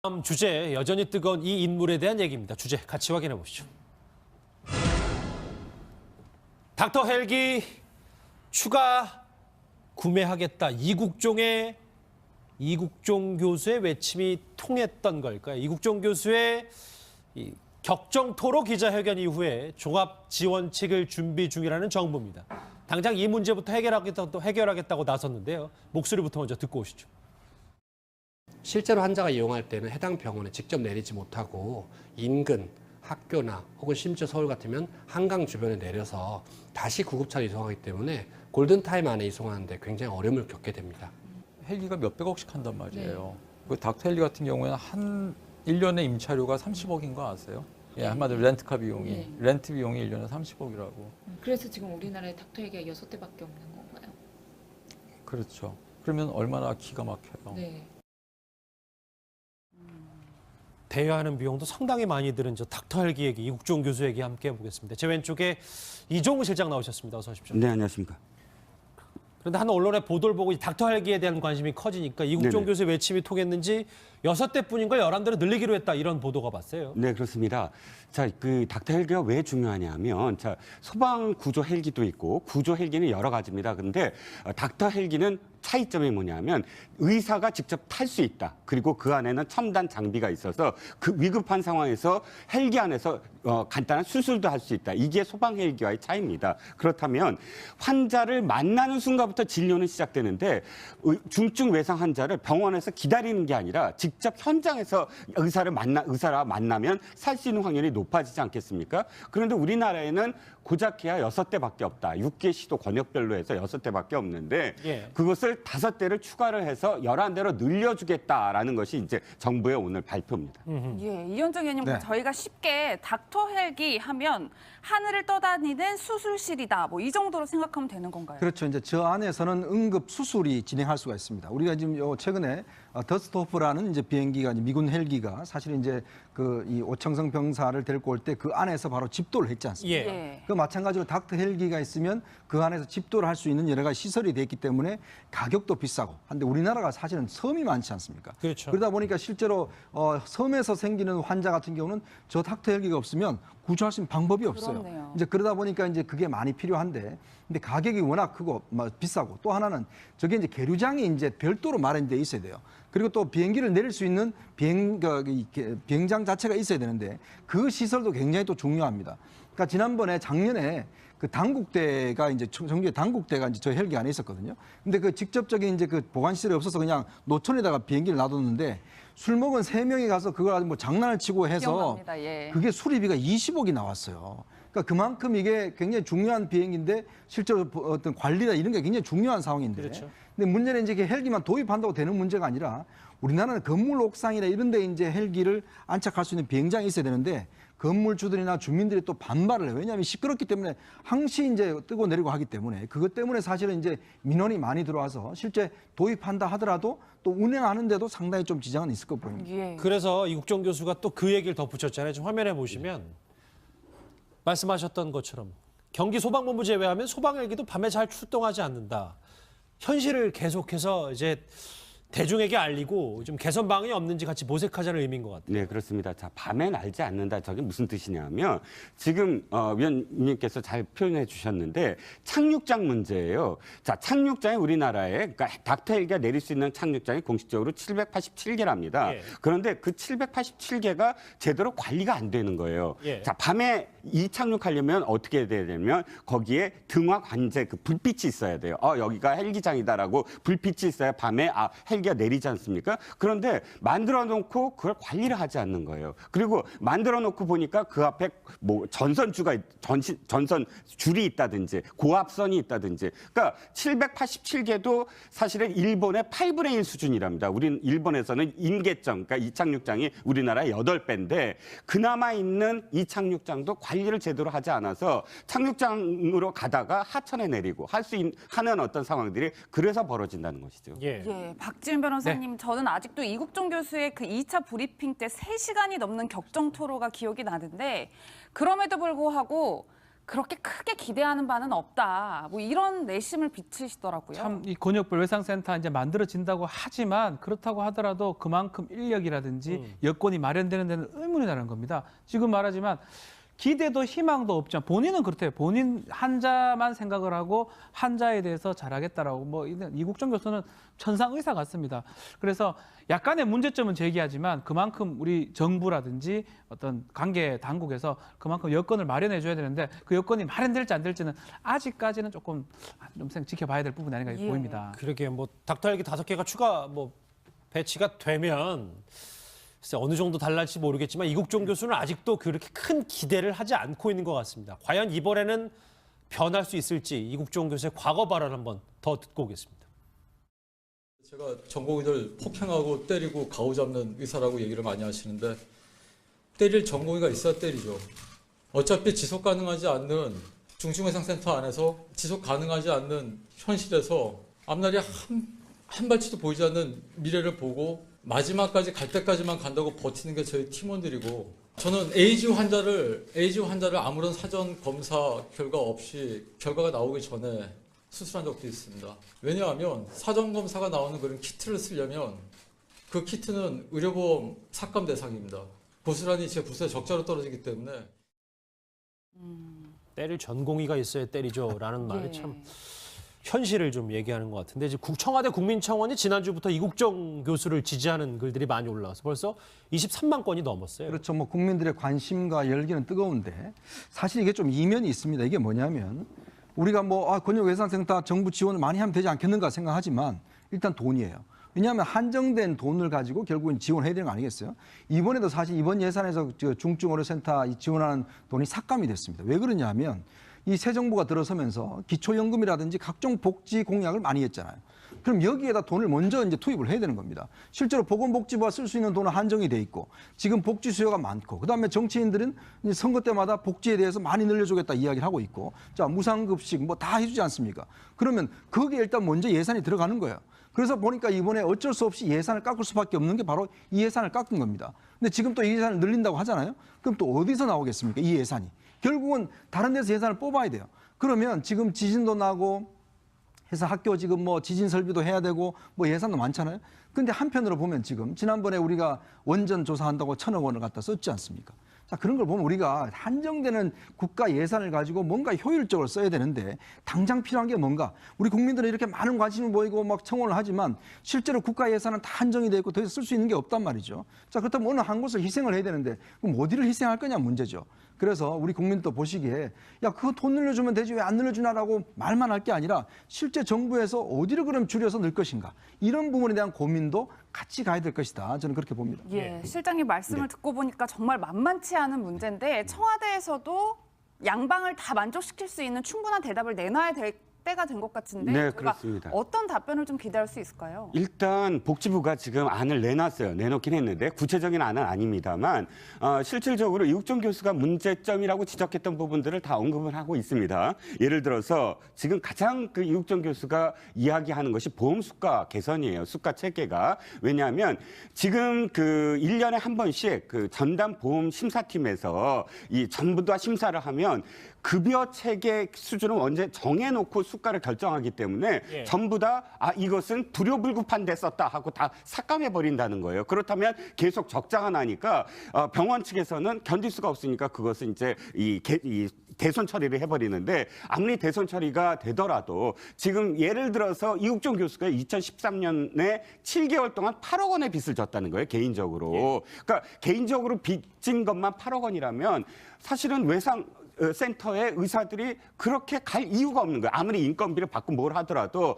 다음 주제, 여전히 뜨거운 이 인물에 대한 얘기입니다. 주제 같이 확인해 보시죠. 닥터 헬기 추가 구매하겠다. 이국종 교수의 외침이 통했던 걸까요? 이국종 교수의 이 격정 토로 기자회견 이후에 종합 지원책을 준비 중이라는 정부입니다. 당장 이 문제부터 해결하겠다고 나섰는데요. 목소리부터 먼저 듣고 오시죠. 실제로 환자가 이용할 때는 해당 병원에 직접 내리지 못하고 인근 학교나 혹은 심지어 서울 같으면 한강 주변에 내려서 다시 구급차로 이송하기 때문에 골든타임 안에 이송하는데 굉장히 어려움을 겪게 됩니다. 헬기가 몇백억씩 한단 말이에요. 그 닥터 헬기 같은 경우에는 한 1년에 임차료가 30억인 거 아세요? 예, 한마디로 렌트카 비용이, 렌트 비용이 1년에 30억이라고. 그래서 지금 우리나라에 닥터 헬기가 6대밖에 없는 건가요? 그렇죠. 그러면 얼마나 기가 막혀요. 네. 대여하는 비용도 상당히 많이 드는 저 닥터 헬기 얘기, 이국종 교수 얘기 함께 해보겠습니다. 제 왼쪽에 이종우 실장 나오셨습니다. 어서 오십시오. 네, 안녕하십니까. 그런데 한 언론의 보도를 보고 이 닥터 헬기에 대한 관심이 커지니까 이국종 네네. 교수의 외침이 통했는지 6대뿐인 걸 11대로 늘리기로 했다. 이런 보도가 봤어요. 네, 그렇습니다. 자, 그 닥터 헬기가 왜 중요하냐면, 자, 소방 구조 헬기도 있고 구조 헬기는 여러 가지입니다. 근데 닥터 헬기는 차이점이 뭐냐면 의사가 직접 탈 수 있다. 그리고 그 안에는 첨단 장비가 있어서 그 위급한 상황에서 헬기 안에서 간단한 수술도 할 수 있다. 이게 소방 헬기와의 차이입니다. 그렇다면 환자를 만나는 순간부터 진료는 시작되는데 중증 외상 환자를 병원에서 기다리는 게 아니라 직접 현장에서 의사와 만나면 살 수 있는 확률이 높아지지 않겠습니까? 그런데 우리나라에는 고작해야 6대밖에 없다. 6개 시도 권역별로 해서 6대밖에 없는데 예. 그것을 5대를 추가를 해서 11대로 늘려주겠다라는 것이 이제 정부의 오늘 발표입니다. 예, 이현정 의원님, 네. 저희가 쉽게 닥터 헬기 하면 하늘을 떠다니는 수술실이다. 뭐 이 정도로 생각하면 되는 건가요? 그렇죠. 이제 저 안에서는 응급 수술이 진행할 수가 있습니다. 우리가 지금 최근에 더스트호프라는 이제 비행기가 이제 미군 헬기가 사실 이제 그 이 오청성 병사를 데리고 올 때 그 안에서 바로 집도를 했지 않습니까? 예. 그 마찬가지로 닥터 헬기가 있으면 그 안에서 집도를 할 수 있는 여러 가지 시설이 돼 있기 때문에 가격도 비싸고. 한데 우리나라가 사실은 섬이 많지 않습니까? 그렇죠. 그러다 보니까 실제로 섬에서 생기는 환자 같은 경우는 저 닥터 헬기가 없으면 구조할 수 있는 방법이 없어요. 그렇네요. 이제 그러다 보니까 이제 그게 많이 필요한데, 근데 가격이 워낙 크고 비싸고, 또 하나는 저게 이제 계류장이 이제 별도로 마련돼 있어야 돼요. 그리고 또 비행기를 내릴 수 있는 비행장 자체가 있어야 되는데 그 시설도 굉장히 또 중요합니다. 그러니까 작년에 그 당국대가 이제 정규의 당국대가 이제 저 헬기 안에 있었거든요. 근데 그 직접적인 이제 그 보관 시설이 없어서 그냥 노천에다가 비행기를 놔뒀는데 술 먹은 3명이 가서 그걸 아주 뭐 장난을 치고 해서 기억납니다. 예. 그게 수리비가 20억이 나왔어요. 그러니까 그만큼 이게 굉장히 중요한 비행기인데 실제로 어떤 관리나 이런 게 굉장히 중요한 상황인데. 그렇죠. 근데 문제는 이제 헬기만 도입한다고 되는 문제가 아니라 우리나라는 건물 옥상이나 이런 데 이제 헬기를 안착할 수 있는 비행장이 있어야 되는데 건물주들이나 주민들이 또 반발을 해요. 왜냐하면 시끄럽기 때문에 항시 이제 뜨고 내리고 하기 때문에 그것 때문에 사실은 이제 민원이 많이 들어와서 실제 도입한다 하더라도 또 운행하는데도 상당히 좀 지장은 있을 것 보입니다. 예. 그래서 이국종 교수가 또 그 얘기를 덧붙였잖아요. 지금 화면에 보시면 말씀하셨던 것처럼 경기 소방본부 제외하면 소방 헬기도 밤에 잘 출동하지 않는다. 현실을 계속해서 이제 대중에게 알리고 좀 개선 방안이 없는지 같이 모색하자는 의미인 것 같아요. 네, 그렇습니다. 자, 밤엔 알지 않는다. 저게 무슨 뜻이냐면 지금 위원님께서 잘 표현해 주셨는데 착륙장 문제예요. 자, 착륙장이 우리나라에 그러니까 닥터 헬기가 내릴 수 있는 착륙장이 공식적으로 787개랍니다. 예. 그런데 그 787개가 제대로 관리가 안 되는 거예요. 예. 자, 밤에 이 착륙하려면 어떻게 해야 되냐면 거기에 등화 관제 그 불빛이 있어야 돼요. 여기가 헬기장이다라고 불빛이 있어야 밤에 헬기가 내리지 않습니까? 그런데 만들어 놓고 그걸 관리를 하지 않는 거예요. 그리고 만들어 놓고 보니까 그 앞에 뭐 전선 줄이 있다든지 고압선이 있다든지. 그러니까 787개도 사실은 일본의 8분의 1 수준이랍니다. 우린 일본에서는 임계점, 그러니까 이 착륙장이 우리나라의 8배인데 그나마 있는 이 착륙장도 관리를 제대로 하지 않아서 착륙장으로 가다가 하천에 내리고 하는 어떤 상황들이 그래서 벌어진다는 것이죠. 예. 예, 박지은 변호사님, 저는 아직도 이국종 교수의 그 2차 브리핑 때 3시간이 넘는 격정 토로가 기억이 나는데 그럼에도 불구하고 그렇게 크게 기대하는 바는 없다. 뭐 이런 내심을 비치시더라고요. 참 이 곤욕불 외상센터 이제 만들어진다고 하지만 그렇다고 하더라도 그만큼 인력이라든지 여건이 마련되는 데는 의문이 나는 겁니다. 지금 말하지만 기대도 희망도 없죠. 본인은 그렇대요. 본인 환자만 생각을 하고 환자에 대해서 잘하겠다라고 뭐 이국종 교수는 천상 의사 같습니다. 그래서 약간의 문제점은 제기하지만 그만큼 우리 정부라든지 어떤 관계 당국에서 그만큼 여건을 마련해 줘야 되는데 그 여건이 마련될지 안 될지는 아직까지는 조금 좀 지켜봐야 될 부분이 아닌가 예. 보입니다. 그러게 뭐 닥터 헬기 5개가 추가 배치가 되면 글쎄 어느 정도 달랄지 모르겠지만 이국종 교수는 아직도 그렇게 큰 기대를 하지 않고 있는 것 같습니다. 과연 이번에는 변할 수 있을지 이국종 교수의 과거 발언 한번 더 듣고 오겠습니다. 제가 전공의들 폭행하고 때리고 가오잡는 의사라고 얘기를 많이 하시는데 때릴 전공의가 있어야 때리죠. 어차피 지속 가능하지 않는 중증외상센터 안에서 지속 가능하지 않는 현실에서 앞날이 한 발치도 보이지 않는 미래를 보고 마지막까지 갈 때까지만 간다고 버티는 게 저희 팀원들이고 저는 에이즈 환자를 아무런 사전 검사 결과 없이 결과가 나오기 전에 수술한 적도 있습니다. 왜냐하면 사전 검사가 나오는 그런 키트를 쓰려면 그 키트는 의료보험 삭감 대상입니다. 고스란히 제 부서에 적자로 떨어지기 때문에 때릴 전공의가 있어야 때리죠라는 말이 예. 참 현실을 좀 얘기하는 것 같은데 이제 청와대 국민청원이 지난주부터 이국종 교수를 지지하는 글들이 많이 올라와서 벌써 23만 건이 넘었어요. 그렇죠. 뭐 국민들의 관심과 열기는 뜨거운데 사실 이게 좀 이면이 있습니다. 이게 뭐냐면 우리가 곤욕외상센터 정부 지원을 많이 하면 되지 않겠는가 생각하지만 일단 돈이에요. 왜냐하면 한정된 돈을 가지고 결국은 지원해야 되는 거 아니겠어요? 이번에도 사실 이번 예산에서 중증의료센터 지원하는 돈이 삭감이 됐습니다. 왜 그러냐 하면 이 새 정부가 들어서면서 기초연금이라든지 각종 복지 공약을 많이 했잖아요. 그럼 여기에다 돈을 먼저 이제 투입을 해야 되는 겁니다. 실제로 보건복지부가 쓸 수 있는 돈은 한정이 돼 있고 지금 복지 수요가 많고 그다음에 정치인들은 이제 선거 때마다 복지에 대해서 많이 늘려주겠다 이야기를 하고 있고 자 무상급식 뭐 다 해주지 않습니까? 그러면 거기에 일단 먼저 예산이 들어가는 거예요. 그래서 보니까 이번에 어쩔 수 없이 예산을 깎을 수밖에 없는 게 바로 이 예산을 깎은 겁니다. 근데 지금 또 이 예산을 늘린다고 하잖아요. 그럼 또 어디서 나오겠습니까? 이 예산이. 결국은 다른 데서 예산을 뽑아야 돼요. 그러면 지금 지진도 나고 해서 학교 지금 뭐 지진 설비도 해야 되고 뭐 예산도 많잖아요. 근데 한편으로 보면 지금 지난번에 우리가 원전 조사한다고 1,000억 원을 갖다 썼지 않습니까? 자, 그런 걸 보면 우리가 한정되는 국가 예산을 가지고 뭔가 효율적으로 써야 되는데 당장 필요한 게 뭔가? 우리 국민들은 이렇게 많은 관심을 보이고 막 청원을 하지만 실제로 국가 예산은 다 한정이 돼 있고 더 이상 쓸 수 있는 게 없단 말이죠. 자, 그렇다면 어느 한 곳을 희생을 해야 되는데 그럼 어디를 희생할 거냐 문제죠. 그래서 우리 국민도 보시기에 야 그거 돈 늘려주면 되지 왜 안 늘려주냐라고 말만 할 게 아니라 실제 정부에서 어디를 그럼 줄여서 넣을 것인가 이런 부분에 대한 고민도 같이 가야 될 것이다. 저는 그렇게 봅니다. 예, 실장님 말씀을 듣고 보니까 정말 만만치 않은 문제인데 청와대에서도 양방을 다 만족시킬 수 있는 충분한 대답을 내놔야 될 때가 된 것 같은데 네, 저희가 그렇습니다. 어떤 답변을 좀 기대할 수 있을까요? 일단 복지부가 지금 안을 내놨어요. 내놓긴 했는데 구체적인 안은 아닙니다만 실질적으로 이국종 교수가 문제점이라고 지적했던 부분들을 다 언급을 하고 있습니다. 예를 들어서 지금 가장 이국종 교수가 이야기하는 것이 보험 수가 개선이에요. 수가 체계가. 왜냐하면 지금 1년에 한 번씩 전담 보험 심사팀에서 이 전부 다 심사를 하면 급여 체계 수준을 언제 정해놓고 수가를 결정하기 때문에 예. 전부 다 이것은 불효불급한 데 썼다 하고 다 삭감해 버린다는 거예요. 그렇다면 계속 적자가 나니까 병원 측에서는 견딜 수가 없으니까 그것은 이제 이 대손 처리를 해버리는데 아무리 대손 처리가 되더라도 지금 예를 들어서 이국종 교수가 2013년에 7개월 동안 8억 원의 빚을 졌다는 거예요. 개인적으로. 그러니까 개인적으로 빚진 것만 8억 원이라면 사실은 센터의 의사들이 그렇게 갈 이유가 없는 거예요. 아무리 인건비를 받고 뭘 하더라도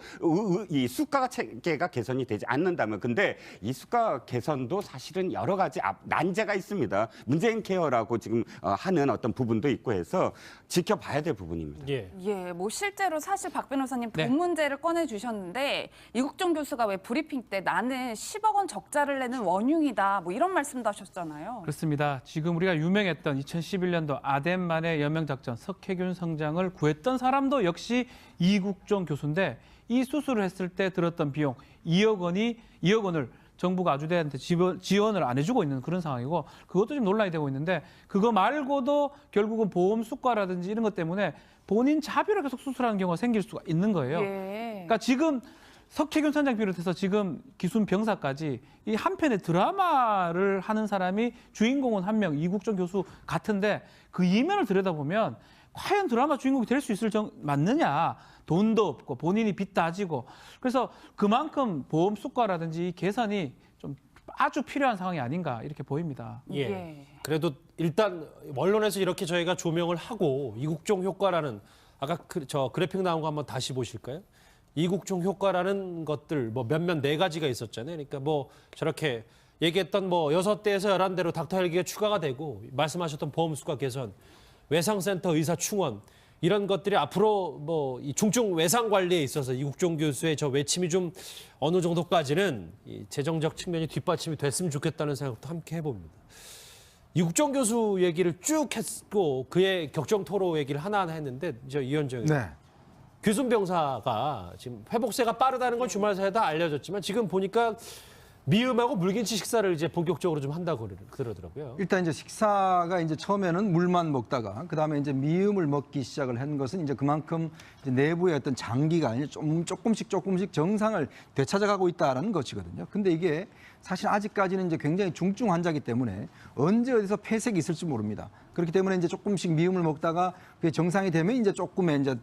이 수가 체계가 개선이 되지 않는다면. 근데 이 수가 개선도 사실은 여러 가지 난제가 있습니다. 문재인 케어라고 지금 하는 어떤 부분도 있고 해서 지켜봐야 될 부분입니다. 예. 예, 뭐 실제로 사실 박 변호사님 돈 네. 문제를 꺼내주셨는데 이국종 교수가 왜 브리핑 때 나는 10억 원 적자를 내는 원흉이다 뭐 이런 말씀도 하셨잖아요. 그렇습니다. 지금 우리가 유명했던 2011년도 아덴만의 여명작전 석회균 성장을 구했던 사람도 역시 이국종 교수인데 이 수술을 했을 때 들었던 비용 2억 원을 정부가 아주대한테 지원을 안 해주고 있는 그런 상황이고 그것도 좀 논란이 되고 있는데 그거 말고도 결국은 보험 수가라든지 이런 것 때문에 본인 자비로 계속 수술하는 경우가 생길 수가 있는 거예요. 예. 그러니까 지금 석채균 선장 비롯해서 지금 기순 병사까지 이 한편의 드라마를 하는 사람이 주인공은 한 명, 이국종 교수 같은데 그 이면을 들여다보면 과연 드라마 주인공이 될 수 있을 맞느냐. 돈도 없고 본인이 빚 따지고 그래서 그만큼 보험 수가라든지 개선이 좀 아주 필요한 상황이 아닌가 이렇게 보입니다. 예. 예. 그래도 일단 언론에서 이렇게 저희가 조명을 하고 이국종 효과라는 아까 저 그래픽 나온 거 한번 다시 보실까요? 이국종 효과라는 것들 뭐 몇몇 네 가지가 있었잖아요. 그러니까 뭐 저렇게 얘기했던 뭐 6대에서 11대로 닥터 헬기가 추가가 되고 말씀하셨던 보험 수가 개선, 외상센터 의사 충원 이런 것들이 앞으로 뭐 이 중증 외상 관리에 있어서 이국종 교수의 저 외침이 좀 어느 정도까지는 이 재정적 측면이 뒷받침이 됐으면 좋겠다는 생각도 함께 해봅니다. 이국종 교수 얘기를 쭉 했고 그의 격정 토로 얘기를 하나하나 했는데 저 이현정 네. 규순 병사가 지금 회복세가 빠르다는 건 주말 사이에 다 알려졌지만 지금 보니까 미음하고 물김치 식사를 이제 본격적으로 좀 한다고 그러더라고요. 일단 이제 식사가 이제 처음에는 물만 먹다가 그다음에 이제 미음을 먹기 시작을 한 것은 이제 그만큼 이제 내부의 어떤 장기가 이제 조금씩 정상을 되찾아가고 있다라는 것이거든요. 근데 이게 사실 아직까지는 이제 굉장히 중증 환자이기 때문에 언제 어디서 폐색이 있을지 모릅니다. 그렇기 때문에 이제 조금씩 미음을 먹다가 그게 정상이 되면 이제 조금의 이제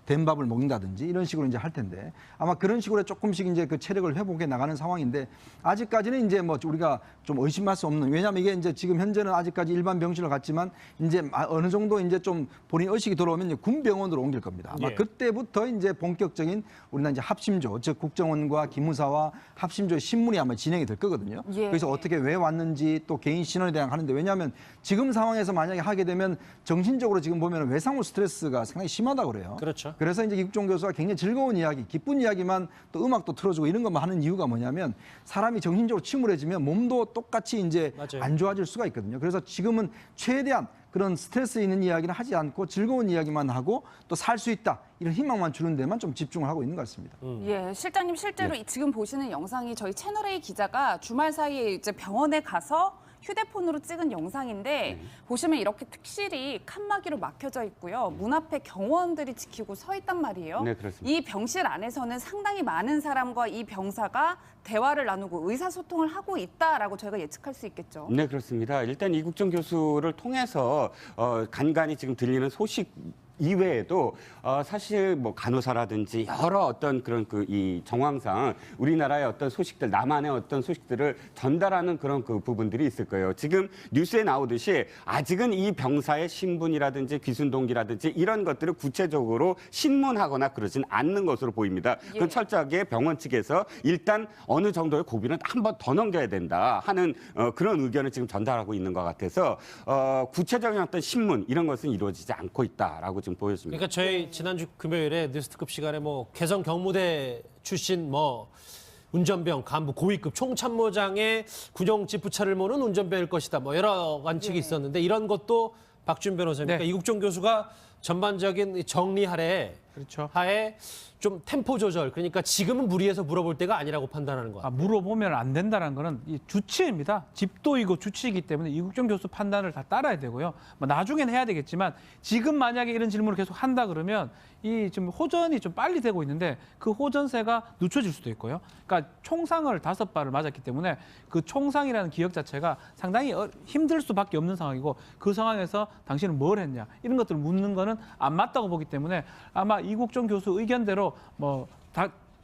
된 밥을 먹는다든지 이런 식으로 이제 할 텐데 아마 그런 식으로 조금씩 이제 그 체력을 회복해 나가는 상황인데 아직까지는 이제 뭐 우리가 좀 의심할 수 없는 왜냐하면 이게 이제 지금 현재는 아직까지 일반 병실을 갔지만 이제 어느 정도 이제 좀 본인 의식이 돌아오면 이제 군병원으로 옮길 겁니다. 아마 예. 그때부터 이제 본격적인 우리나라 이제 합심조 즉 국정원과 기무사와 합심조의 신문이 아마 진행이 될 거거든요. 예. 그래서 어떻게 왜 왔는지 또 개인 신원에 대한 하는데 왜냐하면 지금 상황에서 만약에 하게 되면 정신적으로 지금 보면 외상후 스트레스가 상당히 심하다고 그래요. 그렇죠. 그래서 이제 이국종 교수가 굉장히 즐거운 이야기, 기쁜 이야기만 또 음악도 틀어주고 이런 것만 하는 이유가 뭐냐면 사람이 정신적으로 침울해지면 몸도 똑같이 이제 맞아요. 안 좋아질 수가 있거든요. 그래서 지금은 최대한 그런 스트레스 있는 이야기는 하지 않고 즐거운 이야기만 하고 또 살 수 있다 이런 희망만 주는 데만 좀 집중을 하고 있는 것 같습니다. 예, 실장님 실제로 지금 보시는 영상이 저희 채널A 기자가 주말 사이에 이제 병원에 가서 휴대폰으로 찍은 영상인데 보시면 이렇게 특실이 칸막이로 막혀져 있고요. 문 앞에 경호원들이 지키고 서 있단 말이에요. 네, 그렇습니다. 이 병실 안에서는 상당히 많은 사람과 이 병사가 대화를 나누고 의사소통을 하고 있다라고 저희가 예측할 수 있겠죠. 네, 그렇습니다. 일단 이국종 교수를 통해서 간간히 지금 들리는 소식 이외에도 사실 뭐 간호사라든지 여러 어떤 그런 그 이 정황상 우리나라의 어떤 소식들 남한의 어떤 소식들을 전달하는 그런 그 부분들이 있을 거예요. 지금 뉴스에 나오듯이 아직은 이 병사의 신분이라든지 귀순 동기라든지 이런 것들을 구체적으로 신문하거나 그러진 않는 것으로 보입니다. 예. 그 철저하게 병원 측에서 일단 어느 정도의 고비는 한 번 더 넘겨야 된다 하는 그런 의견을 지금 전달하고 있는 것 같아서 구체적인 어떤 신문 이런 것은 이루어지지 않고 있다라고 지금 보여집니다. 그러니까 저희 지난주 금요일에 뉴스특급 시간에 뭐 개성 경무대 출신 뭐 운전병 간부 고위급 총참모장의 군용 지프차를 모는 운전병일 것이다. 뭐 여러 관측이 있었는데 이런 것도 박준 변호사입니까? 네. 이국종 교수가 전반적인 정리하에 그렇죠. 좀 템포 조절 그러니까 지금은 무리해서 물어볼 때가 아니라고 판단하는 것 같아요. 물어보면 안 된다는 거는 이 주치입니다. 집도이고 주치이기 때문에 이국종 교수 판단을 다 따라야 되고요. 뭐 나중엔 해야 되겠지만 지금 만약에 이런 질문을 계속 한다 그러면 이 지금 호전이 좀 빨리 되고 있는데 그 호전세가 늦춰질 수도 있고요. 그러니까 총상을 5발을 맞았기 때문에 그 총상이라는 기억 자체가 상당히 힘들 수밖에 없는 상황이고 그 상황에서 당신은 뭘 했냐 이런 것들을 묻는 거는 안 맞다고 보기 때문에 아마 이국종 교수 의견대로 뭐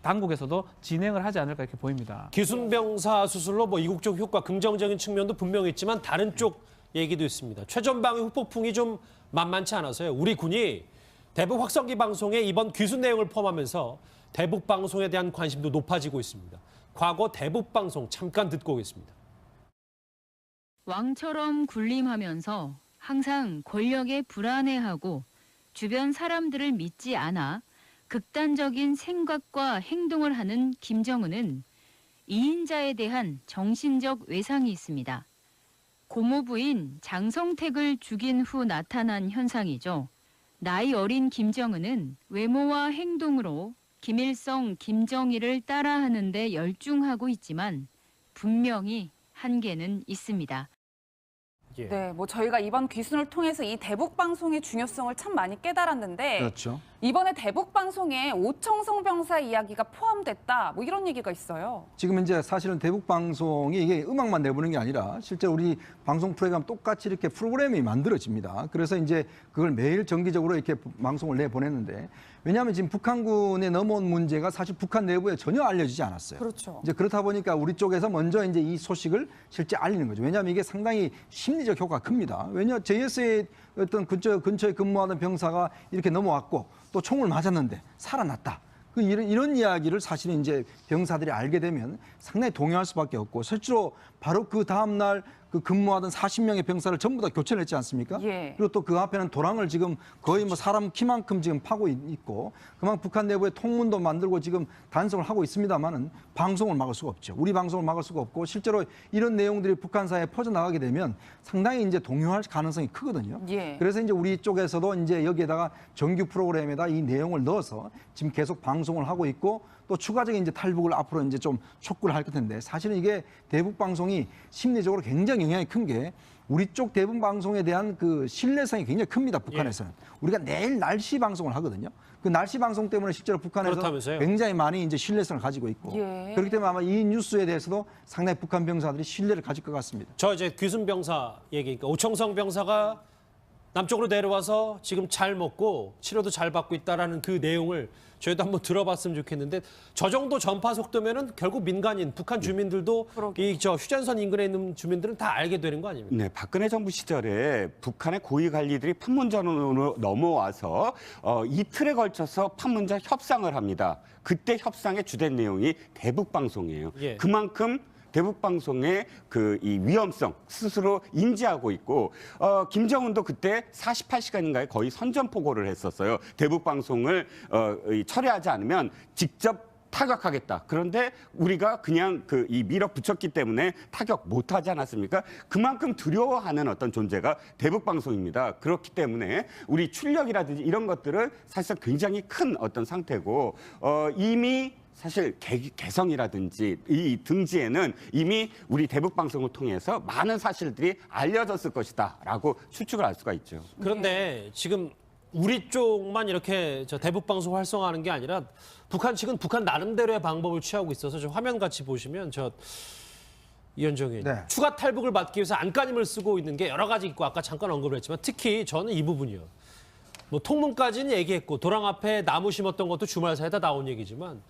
당국에서도 진행을 하지 않을까 이렇게 보입니다. 기순병사 수술로 뭐 이국적 효과 긍정적인 측면도 분명히 있지만 다른 쪽 얘기도 있습니다. 최전방위 후폭풍이 좀 만만치 않아서요. 우리 군이 대북 확성기 방송에 이번 귀순 내용을 포함하면서 대북 방송에 대한 관심도 높아지고 있습니다. 과거 대북 방송 잠깐 듣고 오겠습니다. 왕처럼 군림하면서 항상 권력에 불안해하고 주변 사람들을 믿지 않아 극단적인 생각과 행동을 하는 김정은은 이인자에 대한 정신적 외상이 있습니다. 고모부인 장성택을 죽인 후 나타난 현상이죠. 나이 어린 김정은은 외모와 행동으로 김일성, 김정일을 따라하는 데 열중하고 있지만 분명히 한계는 있습니다. 예. 네, 뭐 저희가 이번 귀순을 통해서 이 대북 방송의 중요성을 참 많이 깨달았는데 그렇죠. 이번에 대북 방송에 오청성 병사 이야기가 포함됐다, 뭐 이런 얘기가 있어요. 지금 이제 사실은 대북 방송이 이게 음악만 내보는 게 아니라 실제 우리 방송 프로그램 똑같이 이렇게 프로그램이 만들어집니다. 그래서 이제 그걸 매일 정기적으로 이렇게 방송을 내보냈는데, 왜냐하면 지금 북한군에 넘어온 문제가 사실 북한 내부에 전혀 알려지지 않았어요. 그렇죠. 이제 그렇다 보니까 우리 쪽에서 먼저 이제 이 소식을 실제 알리는 거죠. 왜냐하면 이게 상당히 심리적 효과가 큽니다. 왜냐 JS의 어떤 근처에 근무하던 병사가 이렇게 넘어왔고 또 총을 맞았는데 살아났다. 이런 이야기를 사실은 이제 병사들이 알게 되면 상당히 동요할 수밖에 없고, 실제로 바로 그 다음 날 그 근무하던 40명의 병사를 전부 다 교체를 했지 않습니까? 예. 그리고 또 그 앞에는 도랑을 지금 거의 뭐 사람 키만큼 지금 파고 있고, 그만 북한 내부에 통문도 만들고 지금 단속을 하고 있습니다만은 방송을 막을 수가 없죠. 우리 방송을 막을 수가 없고, 실제로 이런 내용들이 북한사에 퍼져나가게 되면 상당히 이제 동요할 가능성이 크거든요. 예. 그래서 이제 우리 쪽에서도 이제 여기에다가 정규 프로그램에다 이 내용을 넣어서 지금 계속 방송을 하고 있고, 또 추가적인 이제 탈북을 앞으로 이제 좀 촉구를 할 텐데, 사실은 이게 대북 방송이 심리적으로 굉장히 영향이 큰 게 우리 쪽 대북 방송에 대한 그 신뢰성이 굉장히 큽니다. 북한에서는. 우리가 매일 날씨 방송을 하거든요. 그 날씨 방송 때문에 실제로 북한에서 그렇다면서요? 굉장히 많이 이제 신뢰성을 가지고 있고, 예. 그렇기 때문에 아마 이 뉴스에 대해서도 상당히 북한 병사들이 신뢰를 가질 것 같습니다. 저 이제 귀순 병사 얘기니까 오청성 병사가 남쪽으로 내려와서 지금 잘 먹고 치료도 잘 받고 있다라는 그 내용을 저희도 한번 들어봤으면 좋겠는데, 저 정도 전파 속도면은 결국 민간인 북한 주민들도 이 저 휴전선 인근에 있는 주민들은 다 알게 되는 거 아닙니까? 네, 박근혜 정부 시절에 북한의 고위 관리들이 판문점으로 넘어와서 이틀에 걸쳐서 판문점 협상을 합니다. 그때 협상의 주된 내용이 대북 방송이에요. 예. 그만큼 대북 방송의 그 이 위험성 스스로 인지하고 있고, 김정은도 그때 48시간인가에 거의 선전포고를 했었어요. 대북 방송을 철회하지 않으면 직접 타격하겠다. 그런데 우리가 그냥 이 밀어붙였기 때문에 타격 못하지 않았습니까? 그만큼 두려워하는 어떤 존재가 대북 방송입니다. 그렇기 때문에 우리 출력이라든지 이런 것들은 사실상 굉장히 큰 어떤 상태고, 이미 사실 개성이라든지 이 등지에는 이미 우리 대북 방송을 통해서 많은 사실들이 알려졌을 것이다라고 추측을 할 수가 있죠. 그런데 지금 우리 쪽만 이렇게 저 대북 방송 활성화하는 게 아니라 북한 측은 북한 나름대로의 방법을 취하고 있어서 저 화면 같이 보시면 저 이현정 의원 네. 추가 탈북을 막기 위해서 안간힘을 쓰고 있는 게 여러 가지 있고, 아까 잠깐 언급을 했지만 특히 저는 이 부분이요. 뭐 통문까지는 얘기했고 도랑 앞에 나무 심었던 것도 주말 사이에 다 나온 얘기지만,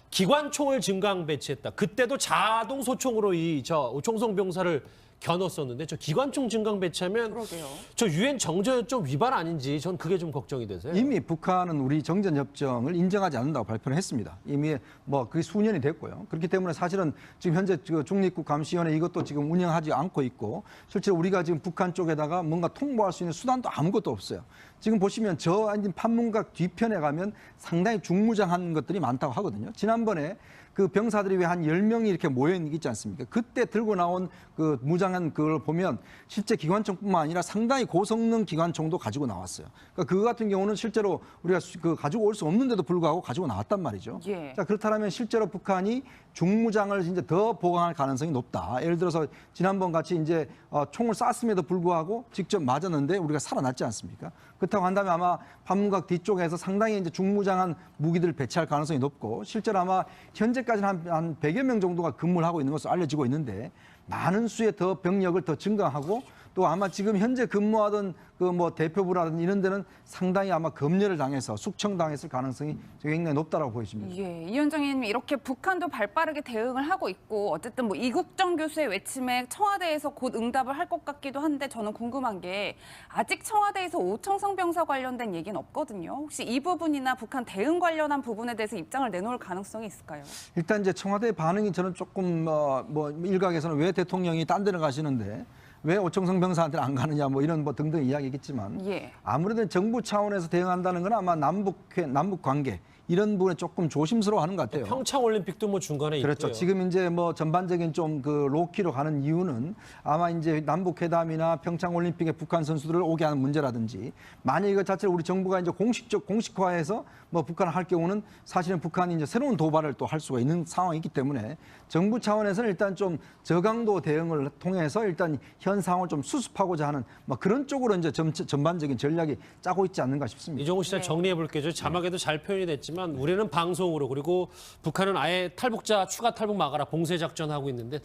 기관총을 증강 배치했다. 그때도 자동 소총으로 이 저 오청성 병사를 겨눴었는데, 저 기관총 증강 배치하면 그러게요. 저 유엔 정전협정 위반 아닌지 전 그게 좀 걱정이 되세요. 이미 북한은 우리 정전협정을 인정하지 않는다고 발표를 했습니다. 이미 뭐 그게 수년이 됐고요. 그렇기 때문에 사실은 지금 현재 중립국 감시위원회 이것도 지금 운영하지 않고 있고, 실제로 우리가 지금 북한 쪽에다가 뭔가 통보할 수 있는 수단도 아무것도 없어요. 지금 보시면 저 앉은 판문각 뒤편에 가면 상당히 중무장한 것들이 많다고 하거든요. 지난번에 그 병사들이 왜 한 10명이 이렇게 모여 있지 않습니까? 그때 들고 나온 그 무장한 그걸 보면 실제 기관총뿐만 아니라 상당히 고성능 기관총도 가지고 나왔어요. 그러니까 그거 같은 경우는 실제로 우리가 그 가지고 올 수 없는데도 불구하고 가지고 나왔단 말이죠. 예. 자, 그렇다면 실제로 북한이 중무장을 이제 더 보강할 가능성이 높다. 예를 들어서 지난번 같이 이제 총을 쐈음에도 불구하고 직접 맞았는데 우리가 살아났지 않습니까? 그렇다고 한다면 아마 판문각 뒤쪽에서 상당히 이제 중무장한 무기들을 배치할 가능성이 높고, 실제로 아마 현재까지는 한 100여 명 정도가 근무를 하고 있는 것으로 알려지고 있는데, 많은 수의 더 병력을 더 증강하고, 또 아마 지금 현재 근무하던 그 뭐 대표부라든지 이런 데는 상당히 아마 검열을 당해서 숙청당했을 가능성이 굉장히 높다라고 보여집니다. 예, 이현정 의원님, 이렇게 북한도 발빠르게 대응을 하고 있고, 어쨌든 뭐 이국정 교수의 외침에 청와대에서 곧 응답을 할 것 같기도 한데, 저는 궁금한 게 아직 청와대에서 오청성 병사 관련된 얘기는 없거든요. 혹시 이 부분이나 북한 대응 관련한 부분에 대해서 입장을 내놓을 가능성이 있을까요? 일단 이제 청와대 반응이 저는 조금 뭐 일각에서는 왜 대통령이 딴 데를 가시는데 왜 오청성 병사한테는 안 가느냐 뭐 이런 뭐 등등 이야기겠지만, 예. 아무래도 정부 차원에서 대응한다는 건 아마 남북 관계 이런 부분에 조금 조심스러워하는 것 같아요. 평창 올림픽도 뭐 중간에 그렇죠. 있고요. 지금 이제 뭐 전반적인 좀 그 로키로 가는 이유는 아마 이제 남북 회담이나 평창 올림픽에 북한 선수들을 오게 하는 문제라든지 만약 이것 자체를 우리 정부가 이제 공식화해서 뭐 북한을 할 경우는 사실은 북한이 이제 새로운 도발을 또 할 수가 있는 상황이기 때문에 정부 차원에서는 일단 좀 저강도 대응을 통해서 일단 현 상황을 좀 수습하고자 하는 뭐 그런 쪽으로 이제 전반적인 전략이 짜고 있지 않는가 싶습니다. 이종우 씨 정리해 볼게요. 자막에도 잘 표현이 됐지만 우리는 방송으로 그리고 북한은 아예 탈북자 추가 탈북 막아라 봉쇄 작전 하고 있는데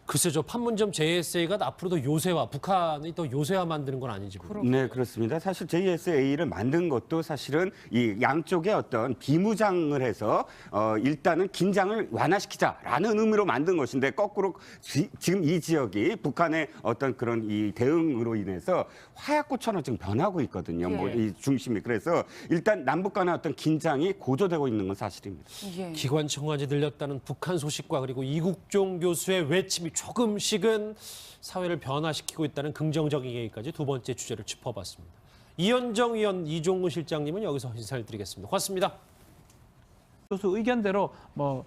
글쎄 저 판문점 JSA가 앞으로도 요새화 북한이 또 요새화 만드는 건 아닌지 모르겠어요. 네, 그렇습니다. 사실 JSA를 만든 것도 사실은 이 양쪽의 어떤 비무장을 해서 일단은 긴장을 완화시키자라는 의미로 만든 것인데 거꾸로 지금 이 지역이 북한의 어떤 그런 이 대응으로 인해서 화약고처럼 지금 변하고 있거든요. 뭐 이 중심이. 그래서 일단 남북 간의 어떤 긴장이 고조되고 있는 건 사실입니다. 기관청까지 들렸다는 북한 소식과 그리고 이국종 교수의 외침이 조금씩은 사회를 변화시키고 있다는 긍정적인 얘기까지 두 번째 주제를 짚어봤습니다. 이현정 위원, 이종우 실장님은 여기서 인사를 드리겠습니다. 고맙습니다. 교수 의견대로 뭐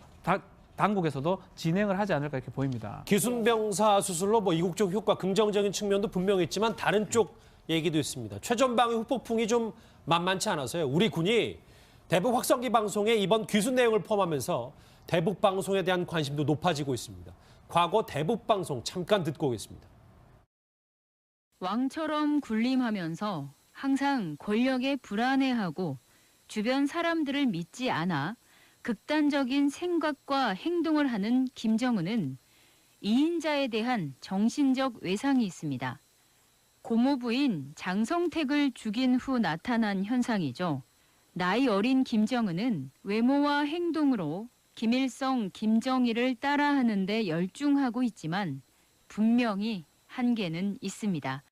당국에서도 진행을 하지 않을까 이렇게 보입니다. 기순병사 수술로 뭐 이국적 효과 긍정적인 측면도 분명히 있지만 다른 쪽 얘기도 있습니다. 최전방의 후폭풍이 좀 만만치 않아서요. 우리 군이 대북 확성기 방송에 이번 귀순 내용을 포함하면서 대북 방송에 대한 관심도 높아지고 있습니다. 과거 대북 방송 잠깐 듣고 오겠습니다. 왕처럼 군림하면서 항상 권력에 불안해하고 주변 사람들을 믿지 않아 극단적인 생각과 행동을 하는 김정은은 이인자에 대한 정신적 외상이 있습니다. 고모부인 장성택을 죽인 후 나타난 현상이죠. 나이 어린 김정은은 외모와 행동으로 김일성, 김정일을 따라하는 데 열중하고 있지만 분명히 한계는 있습니다.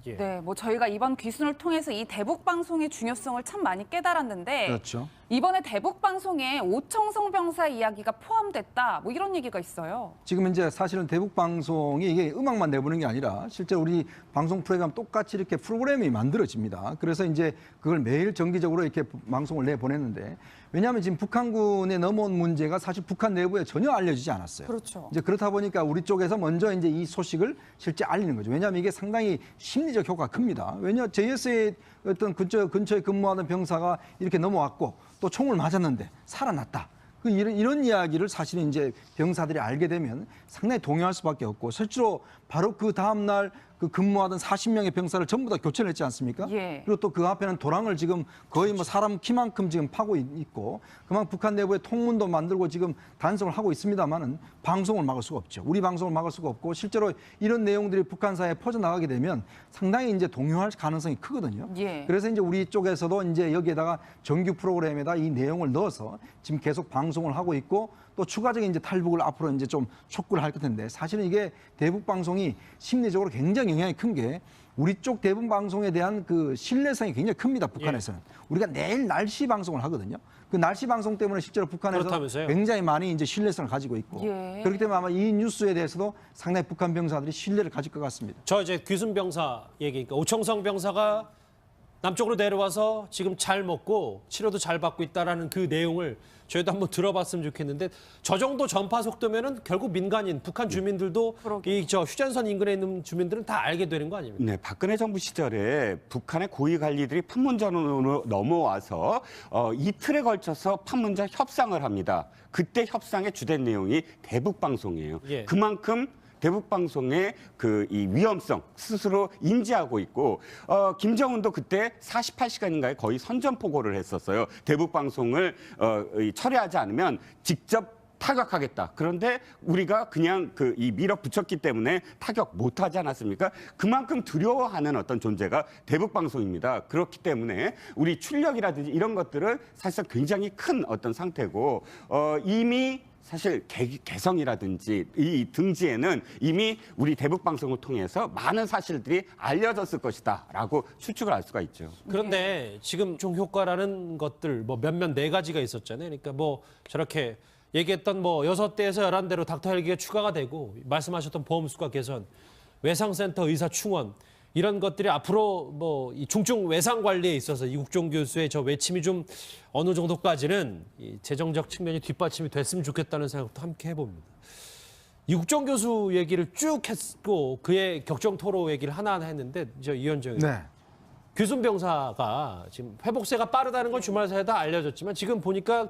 네, 뭐 저희가 이번 귀순을 통해서 이 대북 방송의 중요성을 참 많이 깨달았는데 그렇죠. 이번에 대북 방송에 오청성 병사 이야기가 포함됐다, 뭐 이런 얘기가 있어요. 지금 이제 사실은 대북 방송이 이게 음악만 내보는 게 아니라 실제 우리 방송 프로그램 똑같이 이렇게 프로그램이 만들어집니다. 그래서 이제 그걸 매일 정기적으로 이렇게 방송을 내보냈는데 왜냐하면 지금 북한군에 넘어온 문제가 사실 북한 내부에 전혀 알려지지 않았어요. 그렇죠. 이제 그렇다 보니까 우리 쪽에서 먼저 이제 이 소식을 실제 알리는 거죠. 왜냐하면 이게 상당히 심리적 효과가 큽니다. 왜냐 JSA 어떤 근처에 근무하던 병사가 이렇게 넘어왔고 또 총을 맞았는데 살아났다. 이런 이야기를 사실은 이제 병사들이 알게 되면 상당히 동요할 수밖에 없고 실제로 바로 그 다음 날 그 근무하던 40명의 병사를 전부 다 교체를 했지 않습니까? 예. 그리고 또 그 앞에는 도랑을 지금 거의 뭐 사람 키만큼 지금 파고 있고 그만 북한 내부에 통문도 만들고 지금 단속을 하고 있습니다만은 방송을 막을 수가 없죠. 우리 방송을 막을 수가 없고 실제로 이런 내용들이 북한사에 퍼져나가게 되면 상당히 이제 동요할 가능성이 크거든요. 예. 그래서 이제 우리 쪽에서도 이제 여기에다가 정규 프로그램에다 이 내용을 넣어서 지금 계속 방송을 하고 있고 또 추가적인 이제 탈북을 앞으로 이제 좀 촉구를 할 텐데 사실은 이게 대북 방송이 심리적으로 굉장히 영향이 큰 게 우리 쪽 대북 방송에 대한 그 신뢰성이 굉장히 큽니다. 북한에서는. 우리가 내일 날씨 방송을 하거든요. 그 날씨 방송 때문에 실제로 북한에서 그렇다면서요? 굉장히 많이 이제 신뢰성을 가지고 있고 예. 그렇기 때문에 아마 이 뉴스에 대해서도 상당히 북한 병사들이 신뢰를 가질 것 같습니다. 저 이제 귀순 병사 얘기니까 오청성 병사가 남쪽으로 내려와서 지금 잘 먹고 치료도 잘 받고 있다라는 그 내용을 저희도 한번 들어봤으면 좋겠는데 저 정도 전파 속도면은 결국 민간인 북한 주민들도 이 저 휴전선 인근에 있는 주민들은 다 알게 되는 거 아닙니까? 네, 박근혜 정부 시절에 북한의 고위 관리들이 판문점으로 넘어와서 이틀에 걸쳐서 판문점 협상을 합니다. 그때 협상의 주된 내용이 대북 방송이에요. 예. 그만큼 대북 방송의 그 이 위험성 스스로 인지하고 있고 김정은도 그때 48시간인가에 거의 선전포고를 했었어요. 대북 방송을 철회하지 않으면 직접 타격하겠다. 그런데 우리가 그냥 이 밀어붙였기 때문에 타격 못하지 않았습니까? 그만큼 두려워하는 어떤 존재가 대북 방송입니다. 그렇기 때문에 우리 출력이라든지 이런 것들은 사실상 굉장히 큰 어떤 상태고 이미 사실 개성이라든지 이 등지에는 이미 우리 대북 방송을 통해서 많은 사실들이 알려졌을 것이다라고 추측을 할 수가 있죠. 그런데 지금 종 효과라는 것들 뭐 몇몇 네 가지가 있었잖아요. 그러니까 뭐 저렇게 얘기했던 뭐 6대에서 11대로 닥터 헬기가 추가가 되고 말씀하셨던 보험 수가 개선, 외상센터 의사 충원 이런 것들이 앞으로 뭐 이 중증 외상 관리에 있어서 이국종 교수의 저 외침이 좀 어느 정도까지는 이 재정적 측면이 뒷받침이 됐으면 좋겠다는 생각도 함께 해봅니다. 이국종 교수 얘기를 쭉 했고 그의 격정 토로 얘기를 하나하나 했는데 저 이현정 네. 규순 병사가 지금 회복세가 빠르다는 건 주말 사이에 다 알려졌지만 지금 보니까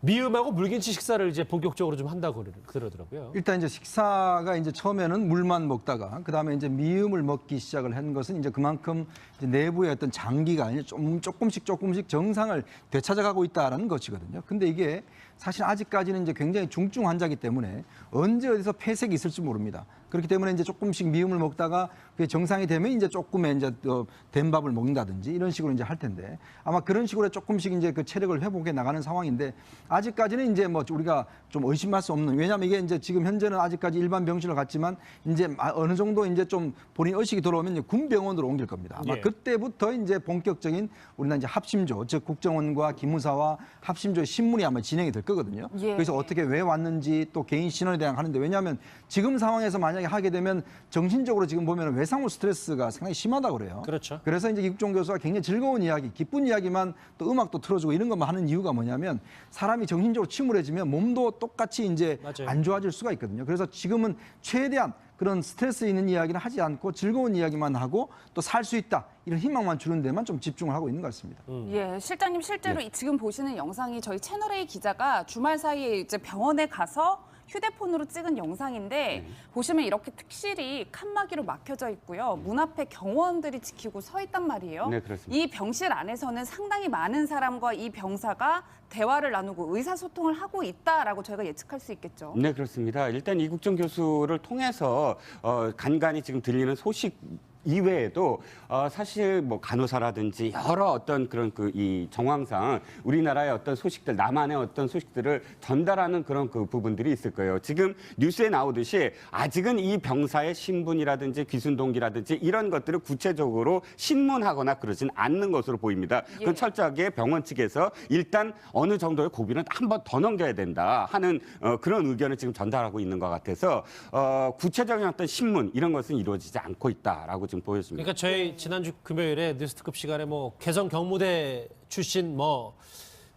미음하고 물김치 식사를 이제 본격적으로 좀 한다고 그러더라고요. 일단 이제 식사가 이제 처음에는 물만 먹다가 그다음에 이제 미음을 먹기 시작을 한 것은 이제 그만큼 이제 내부의 어떤 장기가 이제 조금씩 정상을 되찾아가고 있다라는 것이거든요. 근데 이게 사실 아직까지는 이제 굉장히 중증 환자이기 때문에 언제 어디서 폐색이 있을지 모릅니다. 그렇기 때문에 이제 조금씩 미음을 먹다가 그게 정상이 되면 이제 조금의 이제 된 밥을 먹는다든지 이런 식으로 이제 할 텐데 아마 그런 식으로 조금씩 이제 그 체력을 회복해 나가는 상황인데 아직까지는 이제 뭐 우리가 좀 의심할 수 없는 왜냐하면 이게 이제 지금 현재는 아직까지 일반 병실로 갔지만 이제 어느 정도 이제 좀 본인 의식이 돌아오면 이제 군병원으로 옮길 겁니다. 아마 예. 그때부터 이제 본격적인 우리나라 이제 합심조 즉 국정원과 기무사와 합심조 신문이 아마 진행이 될 거거든요. 예. 그래서 어떻게 왜 왔는지 또 개인 신원에 대한 하는데 왜냐하면 지금 상황에서 만약에 하게 되면 정신적으로 지금 보면 외상후 스트레스가 상당히 심하다고 그래요. 그렇죠. 그래서 이제 이국종 교수가 굉장히 즐거운 이야기, 기쁜 이야기만 또 음악도 틀어주고 이런 것만 하는 이유가 뭐냐면 사람이 정신적으로 침울해지면 몸도 똑같이 이제 맞아요. 안 좋아질 수가 있거든요. 그래서 지금은 최대한 그런 스트레스 있는 이야기는 하지 않고 즐거운 이야기만 하고 또 살 수 있다 이런 희망만 주는 데만 좀 집중을 하고 있는 것 같습니다. 예, 실장님 실제로 지금 보시는 영상이 저희 채널A 기자가 주말 사이에 이제 병원에 가서 휴대폰으로 찍은 영상인데 보시면 이렇게 특실이 칸막이로 막혀져 있고요. 문 앞에 경호원들이 지키고 서 있단 말이에요. 네, 그렇습니다. 이 병실 안에서는 상당히 많은 사람과 이 병사가 대화를 나누고 의사소통을 하고 있다라고 저희가 예측할 수 있겠죠. 네, 그렇습니다. 일단 이국종 교수를 통해서 간간히 지금 들리는 소식 이외에도 사실 뭐 간호사라든지 여러 어떤 그런 그 이 정황상 우리나라의 어떤 소식들, 남한의 어떤 소식들을 전달하는 그런 그 부분들이 있을 거예요. 지금 뉴스에 나오듯이 아직은 이 병사의 신분이라든지 귀순 동기라든지 이런 것들을 구체적으로 신문하거나 그러진 않는 것으로 보입니다. 그건 철저하게 병원 측에서 일단 어느 정도의 고비는 한 번 더 넘겨야 된다 하는 그런 의견을 지금 전달하고 있는 것 같아서 구체적인 어떤 신문 이런 것은 이루어지지 않고 있다라고 지금 보여집니다. 그러니까 저희 지난주 금요일에 뉴스특급 시간에 뭐 개성 경무대 출신 뭐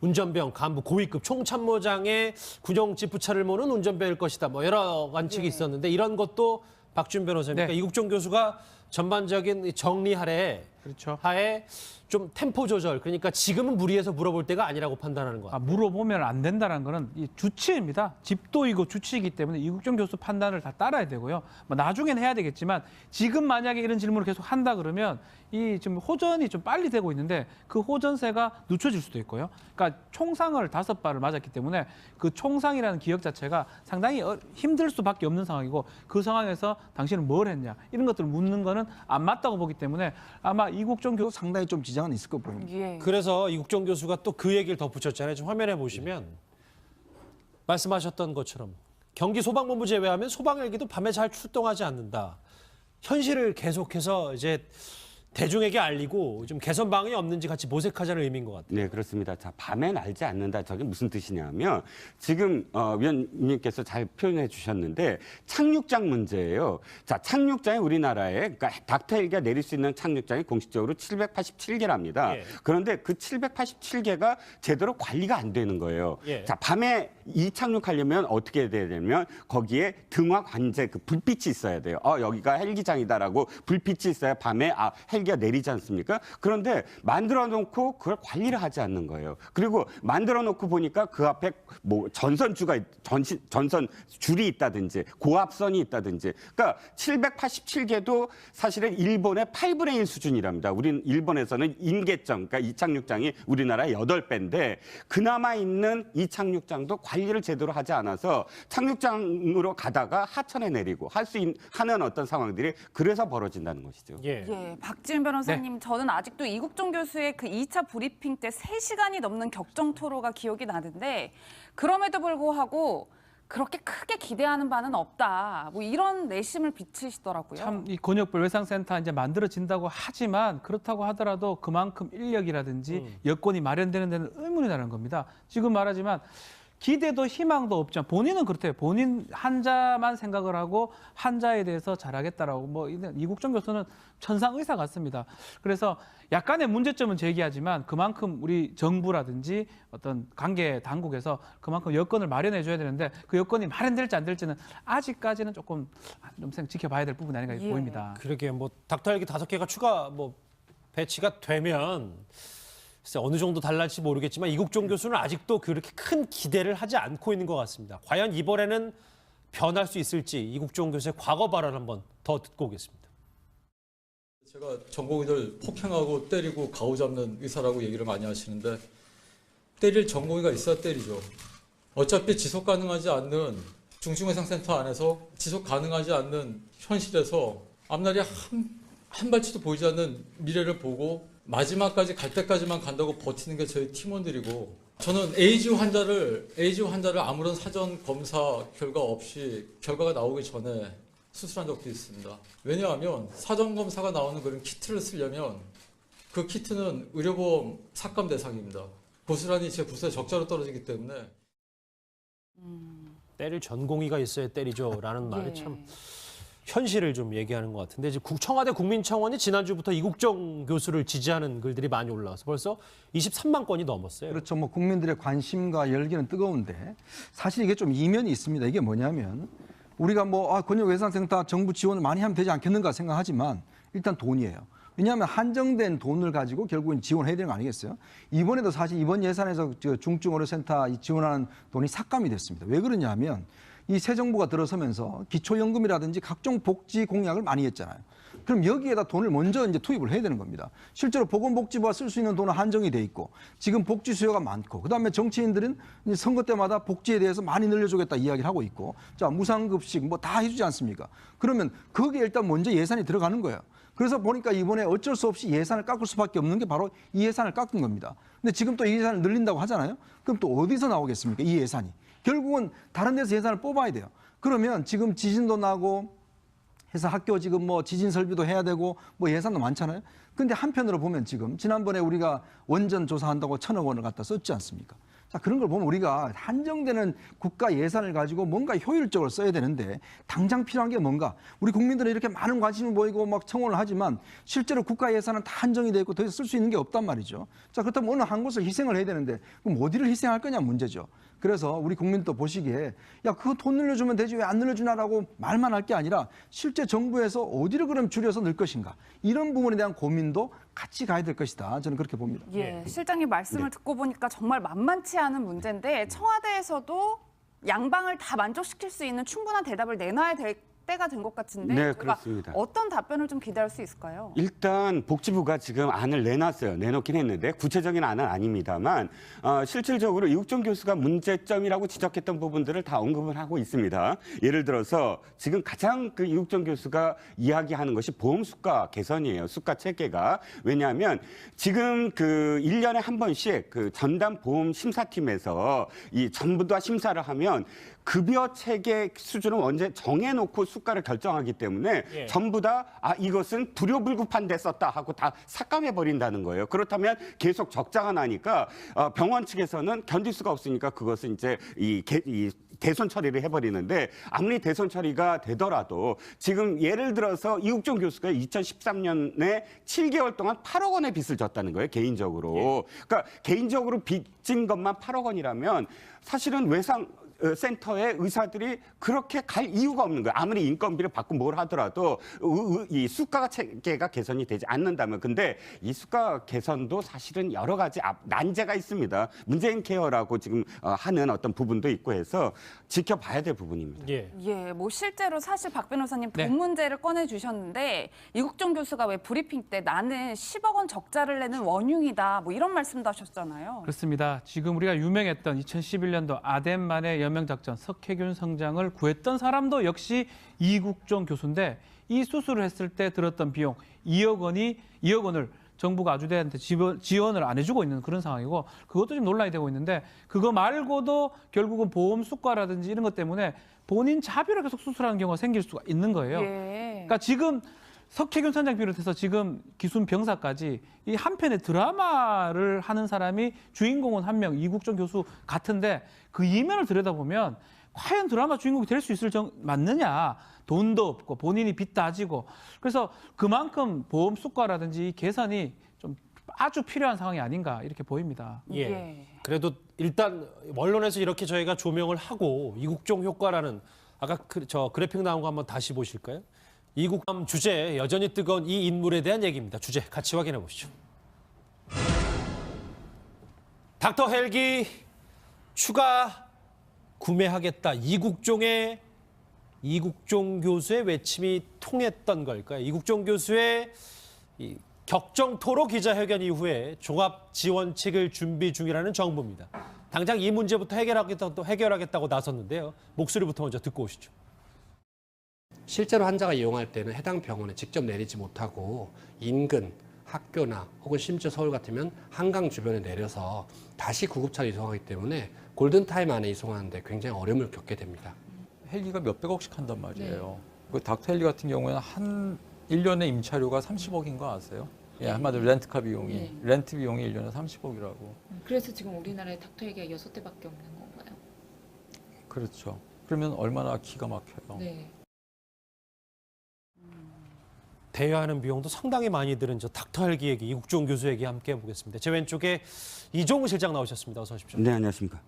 운전병 간부 고위급 총참모장의 군용 지프차를 모는 운전병일 것이다. 뭐 여러 관측이 있었는데 이런 것도 박준 변호사님, 그러니까 이국종 교수가 전반적인 정리하에 그렇죠. 좀 템포 조절, 그러니까 지금은 무리해서 물어볼 때가 아니라고 판단하는 것 같아요. 물어보면 안 된다는 거는 이 주치입니다. 집도이고 주치이기 때문에 이국종 교수 판단을 다 따라야 되고요. 뭐 나중엔 해야 되겠지만 지금 만약에 이런 질문을 계속 한다 그러면 이 지금 호전이 좀 빨리 되고 있는데 그 호전세가 늦춰질 수도 있고요. 그러니까 총상을 5발을 맞았기 때문에 그 총상이라는 기억 자체가 상당히 힘들 수밖에 없는 상황이고 그 상황에서 당신은 뭘 했냐 이런 것들을 묻는 거는 안 맞다고 보기 때문에 아마 이국종 교수 상당히 좀 지장은 있을 것 보입니다. 예. 그래서 이국종 교수가 또 그 얘기를 덧붙였잖아요. 지금 화면에 보시면 말씀하셨던 것처럼 경기 소방본부 제외하면 소방헬기도 밤에 잘 출동하지 않는다. 현실을 계속해서 이제 대중에게 알리고 좀 개선 방안이 없는지 같이 모색하자는 의미인 것 같아요. 네, 그렇습니다. 자, 밤엔 알지 않는다. 저게 무슨 뜻이냐면 지금 위원님께서 잘 표현해 주셨는데 착륙장 문제예요. 자, 착륙장이 우리나라에 그러니까 닥터 헬기가 내릴 수 있는 착륙장이 공식적으로 787개랍니다. 예. 그런데 그 787개가 제대로 관리가 안 되는 거예요. 예. 자, 밤에 이 착륙하려면 어떻게 해야 되냐면 거기에 등화 관제 그 불빛이 있어야 돼요. 여기가 헬기장이다라고 불빛이 있어야 밤에 헬기가 내리지 않습니까? 그런데 만들어 놓고 그걸 관리를 하지 않는 거예요. 그리고 만들어 놓고 보니까 그 앞에 뭐 전선 줄이 있다든지 고압선이 있다든지 그러니까 787개도 사실은 일본의 8분의 1 수준이랍니다. 우린 일본에서는 인계점 그러니까 이 착륙장이 우리나라의 8배인데 그나마 있는 이 착륙장도 관리를 제대로 하지 않아서 착륙장으로 가다가 하천에 내리고 하는 어떤 상황들이 그래서 벌어진다는 것이죠. 예, 박지은 변호사님, 저는 아직도 이국종 교수의 그 2차 브리핑 때 3시간이 넘는 격정 토로가 기억이 나는데 그럼에도 불구하고 그렇게 크게 기대하는 바는 없다. 뭐 이런 내심을 비치시더라고요. 참 이 권역별 외상센터 이제 만들어진다고 하지만 그렇다고 하더라도 그만큼 인력이라든지 여건이 마련되는 데는 의문이 나는 겁니다. 지금 말하지만 기대도 희망도 없지만 본인은 그렇대요. 본인 환자만 생각을 하고 환자에 대해서 잘하겠다라고 뭐 이국정 교수는 천상 의사 같습니다. 그래서 약간의 문제점은 제기하지만 그만큼 우리 정부라든지 어떤 관계 당국에서 그만큼 여건을 마련해 줘야 되는데 그 여건이 마련될지 안 될지는 아직까지는 조금 좀 지켜봐야 될 부분이 아닌가 보입니다. 그러게 뭐 닥터 헬기 5개가 추가 뭐 배치가 되면 글쎄 어느 정도 달랄지 모르겠지만 이국종 교수는 아직도 그렇게 큰 기대를 하지 않고 있는 것 같습니다. 과연 이번에는 변할 수 있을지 이국종 교수의 과거 발언 한번 더 듣고 오겠습니다. 제가 전공의들 폭행하고 때리고 가오잡는 의사라고 얘기를 많이 하시는데 때릴 전공의가 있어야 때리죠. 어차피 지속 가능하지 않는 중증외상센터 안에서 지속 가능하지 않는 현실에서 앞날이 한 발치도 보이지 않는 미래를 보고 마지막까지 갈 때까지만 간다고 버티는 게 저희 팀원들이고 저는 에이즈 환자를 아무런 사전 검사 결과 없이 결과가 나오기 전에 수술한 적도 있습니다. 왜냐하면 사전 검사가 나오는 그런 키트를 쓰려면 그 키트는 의료보험 삭감 대상입니다. 고스란히 제 부서에 적자로 떨어지기 때문에 때릴 전공의가 있어야 때리죠라는 말이 예. 참 현실을 좀 얘기하는 것 같은데 이제 청와대 국민청원이 지난주부터 이국정 교수를 지지하는 글들이 많이 올라와서 벌써 23만 건이 넘었어요. 그렇죠. 뭐 국민들의 관심과 열기는 뜨거운데 사실 이게 좀 이면이 있습니다. 이게 뭐냐면 우리가 뭐 권역외상센터 정부 지원을 많이 하면 되지 않겠는가 생각하지만 일단 돈이에요. 왜냐하면 한정된 돈을 가지고 결국은 지원해야 되는 거 아니겠어요? 이번에도 사실 이번 예산에서 중증의료센터 지원하는 돈이 삭감이 됐습니다. 왜 그러냐면 이 새 정부가 들어서면서 기초연금이라든지 각종 복지 공약을 많이 했잖아요. 그럼 여기에다 돈을 먼저 이제 투입을 해야 되는 겁니다. 실제로 보건복지부가 쓸 수 있는 돈은 한정이 돼 있고 지금 복지 수요가 많고 그다음에 정치인들은 이제 선거 때마다 복지에 대해서 많이 늘려주겠다 이야기를 하고 있고 자 무상급식 뭐 다 해주지 않습니까? 그러면 거기에 일단 먼저 예산이 들어가는 거예요. 그래서 보니까 이번에 어쩔 수 없이 예산을 깎을 수밖에 없는 게 바로 이 예산을 깎은 겁니다. 근데 지금 또 이 예산을 늘린다고 하잖아요. 그럼 또 어디서 나오겠습니까? 이 예산이. 결국은 다른 데서 예산을 뽑아야 돼요. 그러면 지금 지진도 나고 해서 학교 지금 뭐 지진 설비도 해야 되고 뭐 예산도 많잖아요. 근데 한편으로 보면 지금 지난번에 우리가 원전 조사한다고 1,000억 원을 갖다 썼지 않습니까? 자, 그런 걸 보면 우리가 한정되는 국가 예산을 가지고 뭔가 효율적으로 써야 되는데 당장 필요한 게 뭔가 우리 국민들은 이렇게 많은 관심을 보이고 막 청원을 하지만 실제로 국가 예산은 다 한정이 돼 있고 더 이상 쓸 수 있는 게 없단 말이죠. 자, 그렇다면 어느 한 곳을 희생을 해야 되는데 그럼 어디를 희생할 거냐 문제죠. 그래서 우리 국민도 보시기에 야 그거 돈 늘려주면 되지 왜 안 늘려주나라고 말만 할 게 아니라 실제 정부에서 어디를 그럼 줄여서 넣을 것인가 이런 부분에 대한 고민도 같이 가야 될 것이다. 저는 그렇게 봅니다. 예, 실장님 말씀을 듣고 보니까 정말 만만치 않은 문제인데 청와대에서도 양방을 다 만족시킬 수 있는 충분한 대답을 내놔야 될 때가 된 것 같은데 네, 저희가 그렇습니다. 어떤 답변을 좀 기대할 수 있을까요? 일단 복지부가 지금 안을 내놨어요. 내놓긴 했는데 구체적인 안은 아닙니다만 실질적으로 이국정 교수가 문제점이라고 지적했던 부분들을 다 언급을 하고 있습니다. 예를 들어서 지금 가장 그 이국정 교수가 이야기하는 것이 보험 수가 개선이에요. 수가 체계가. 왜냐하면 지금 그 1년에 한 번씩 그 전담 보험 심사팀에서 이 전부 다 심사를 하면 급여 체계 수준을 언제 정해놓고 수가를 결정하기 때문에 예. 전부 다 이것은 불효불급한 데 썼다 하고 다 삭감해 버린다는 거예요. 그렇다면 계속 적자가 나니까 병원 측에서는 견딜 수가 없으니까 그것은 이제 이 대손 처리를 해버리는데 아무리 대손 처리가 되더라도 지금 예를 들어서 이국종 교수가 2013년에 7개월 동안 8억 원의 빚을 졌다는 거예요. 개인적으로. 그러니까 개인적으로 빚진 것만 8억 원이라면 사실은 센터의 의사들이 그렇게 갈 이유가 없는 거예요. 아무리 인건비를 받고 뭘 하더라도 이 수가 체계가 개선이 되지 않는다면. 근데 이 수가 개선도 사실은 여러 가지 난제가 있습니다. 문재인 케어라고 지금 하는 어떤 부분도 있고 해서 지켜봐야 될 부분입니다. 예, 뭐 실제로 사실 박 변호사님 돈 네. 문제를 꺼내주셨는데 이국정 교수가 왜 브리핑 때 나는 10억 원 적자를 내는 원흉이다 뭐 이런 말씀도 하셨잖아요. 그렇습니다. 지금 우리가 유명했던 2011년도 아덴만의 연명작전 석회균 성장을 구했던 사람도 역시 이국종 교수인데 이 수술을 했을 때 들었던 비용 2억 원을 정부가 아주대한테 지원을 안 해주고 있는 그런 상황이고 그것도 좀 논란이 되고 있는데 그거 말고도 결국은 보험 수가라든지 이런 것 때문에 본인 자비로 계속 수술하는 경우가 생길 수가 있는 거예요. 예. 그러니까 지금 석혜균 선장 비롯해서 지금 기순 병사까지 이 한 편의 드라마를 하는 사람이 주인공은 한 명, 이국종 교수 같은데 그 이면을 들여다보면 과연 드라마 주인공이 될 수 있을 맞느냐. 돈도 없고 본인이 빚 따지고 그래서 그만큼 보험 수가라든지 계산이 좀 아주 필요한 상황이 아닌가 이렇게 보입니다. 예. 그래도 일단 언론에서 이렇게 저희가 조명을 하고 이국종 효과라는 아까 저 그래픽 나온 거 한번 다시 보실까요? 이국감 주제 여전히 뜨거운 이 인물에 대한 얘기입니다. 주제 같이 확인해 보시죠. 닥터 헬기 추가 구매하겠다. 이국종 교수의 외침이 통했던 걸까요? 이국종 교수의 이 격정토로 기자회견 이후에 종합 지원책을 준비 중이라는 정부입니다. 당장 이 문제부터 해결하겠다고 나섰는데요. 목소리부터 먼저 듣고 오시죠. 실제로 환자가 이용할 때는 해당 병원에 직접 내리지 못하고 인근 학교나 혹은 심지어 서울 같으면 한강 주변에 내려서 다시 구급차로 이송하기 때문에 골든타임 안에 이송하는데 굉장히 어려움을 겪게 됩니다. 헬기가 몇백억씩 한단 말이에요. 그 닥터 헬기 같은 경우에는 한 1년에 임차료가 30억인 거 아세요? 예, 한마디로 렌트카 비용이, 렌트 비용이 1년에 30억이라고. 그래서 지금 우리나라에 닥터 헬기가 6대밖에 없는 건가요? 그렇죠. 그러면 얼마나 기가 막혀요. 네. 대여하는 비용도 상당히 많이 드는 저 닥터 헬기 얘기, 이국종 교수 얘기 함께 해보겠습니다. 제 왼쪽에 이종우 실장 나오셨습니다. 어서 오십시오. 네, 안녕하십니까.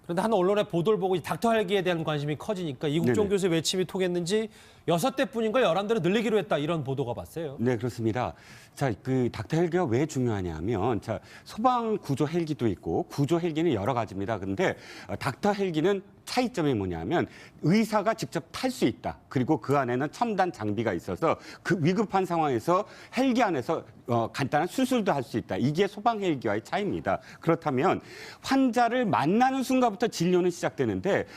그런데 한 언론의 보도를 보고 이 닥터 헬기에 대한 관심이 커지니까 이국종 네네. 교수의 외침이 통했는지 6대뿐인 걸 11대로 늘리기로 했다 이런 보도가 봤어요. 네, 그렇습니다. 자, 그 닥터 헬기가 왜 중요하냐면, 자, 소방 구조 헬기도 있고 구조 헬기는 여러 가지입니다. 근데 닥터 헬기는 차이점이 뭐냐면 의사가 직접 탈 수 있다. 그리고 그 안에는 첨단 장비가 있어서 그 위급한 상황에서 헬기 안에서 간단한 수술도 할 수 있다. 이게 소방 헬기와의 차이입니다. 그렇다면 환자를 만나는 순간부터 진료는 시작되는데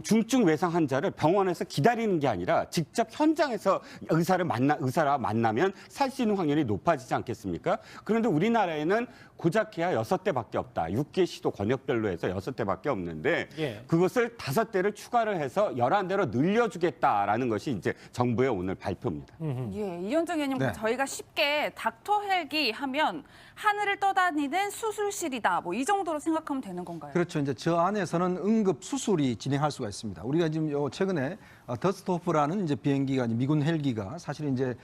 중증 외상 환자를 병원에서 기다리는 게 아니라 직접 현장에서 의사와 만나면 살 수 있는 확률이 높아지지 않겠습니까? 그런데 우리나라에는 고작해야 6대밖에 없다. 6개 시도 권역별로 해서 6대밖에 없는데 예. 그것을 5대를 추가를 해서 11대로 늘려주겠다라는 것이 이제 정부의 오늘 발표입니다. 예, 이현정 의원님, 네. 저희가 쉽게 닥터 헬기 하면 하늘을 떠다니는 수술실이다. 뭐 이 정도로 생각하면 되는 건가요? 그렇죠. 이제 저 안에서는 응급 수술이 진행할 수가 있습니다. 우리가 지금 최근에 더스토프라는 이제 비행기가 미군 헬기가 사실 이제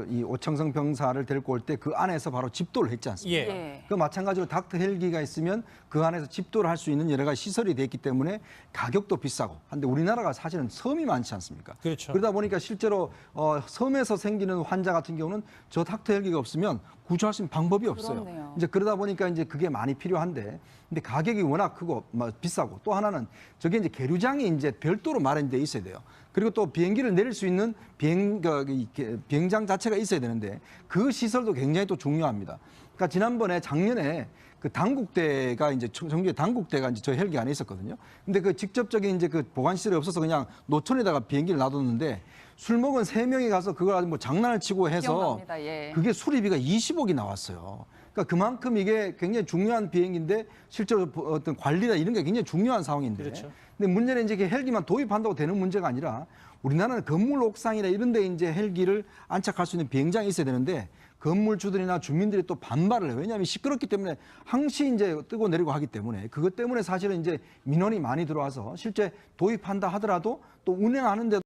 이 오청성 병사를 데리고 올 때 그 안에서 바로 집도를 했지 않습니까? 예. 그 마찬가지로 닥터 헬기가 있으면 그 안에서 집도를 할 수 있는 여러 가지 시설이 돼 있기 때문에 가격도 비싸고. 한데 우리나라가 사실은 섬이 많지 않습니까? 그렇죠. 그러다 보니까 실제로 섬에서 생기는 환자 같은 경우는 저 닥터 헬기가 없으면 구조할 수 있는 방법이 없어요. 그렇네요. 이제 그러다 보니까 이제 그게 많이 필요한데, 근데 가격이 워낙 크고 비싸고, 또 하나는 저게 이제 계류장이 이제 별도로 마련돼 있어야 돼요. 그리고 또 비행기를 내릴 수 있는 비행장 자체가 있어야 되는데 그 시설도 굉장히 또 중요합니다. 그러니까 지난번에 작년에 그 당국대가 이제 정규 당국대가 이제 저 헬기 안에 있었거든요. 근데 그 직접적인 이제 그 보관 시설이 없어서 그냥 노천에다가 비행기를 놔뒀는데 술 먹은 3명이 가서 그걸 아주 뭐 장난을 치고 해서 기억납니다. 예. 그게 수리비가 20억이 나왔어요. 그러니까 그만큼 이게 굉장히 중요한 비행기인데 실제로 어떤 관리나 이런 게 굉장히 중요한 상황인데. 그렇죠. 근데 문제는 이제 헬기만 도입한다고 되는 문제가 아니라 우리나라는 건물 옥상이나 이런 데 이제 헬기를 안착할 수 있는 비행장이 있어야 되는데 건물주들이나 주민들이 또 반발을 해요. 왜냐하면 시끄럽기 때문에 항시 이제 뜨고 내리고 하기 때문에 그것 때문에 사실은 이제 민원이 많이 들어와서 실제 도입한다 하더라도 또 운행하는데